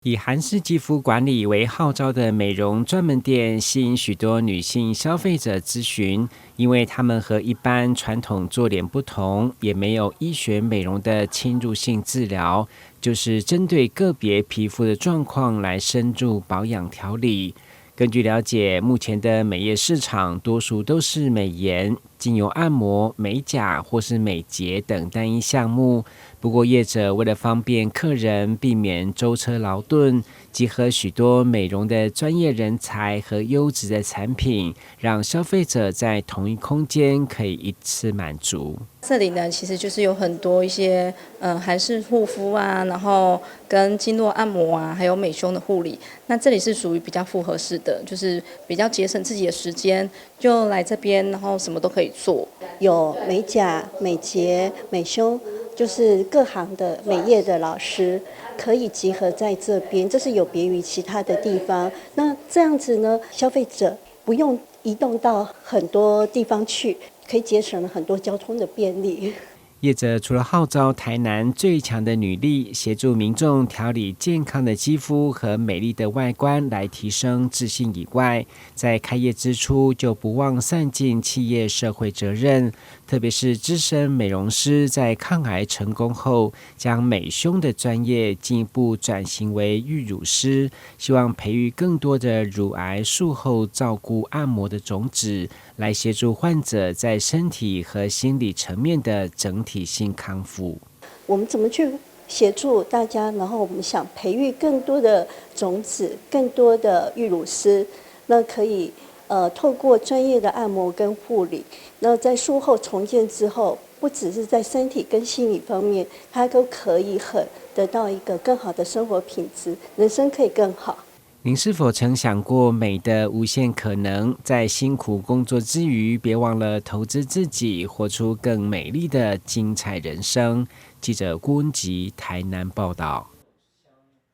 以韓式肌膚管理為號召的美容專門店，吸引許多女性消費者諮詢，因為他們和一般傳統做臉不同，也沒有醫學美容的侵入性治療，就是針對個別皮膚的狀況來深入保養調理。根據了解，目前的美業市場多數都是美顏、精油按摩、美甲或是美睫等單一項目。不過業者為了方便客人，避免舟車勞頓，集合許多美容的專業人才和優質的產品，讓消費者在同一空間可以一次滿足。這裡呢，其實就是有很多一些韓式護膚啊，然後跟經絡按摩啊，還有美胸的護理。那這裡是屬於比較複合式的，就是比較節省自己的時間，就來這邊，然後什麼都可以做。有美甲、美睫、美胸，就是各行的美業的老師可以集合在這邊，這是有別於其他的地方。那這樣子呢，消費者不用移動到很多地方去，可以節省了很多交通的便利。業者除了號召台南最強的女力，協助民眾調理健康的肌膚和美麗的外觀來提升自信以外，在開業之初就不忘善盡企業社會責任，特別是資深美容師在抗癌成功後，將美胸的專業進一步轉型為育乳師，希望培育更多的乳癌術後照顧按摩的種子，來協助患者在身體和心理層面的整體性康復。我們怎麼去協助大家？然後我們想培育更多的種子，更多的育乳師，那可以透過專業的按摩跟護理，那在術後重建之後，不只是在身體跟心理方面，它都可以得到一個更好的生活品質，人生可以更好。您是否曾想過美的無限可能？在辛苦工作之餘，別忘了投資自己，活出更美麗的精彩人生。記者郭文吉台南報道。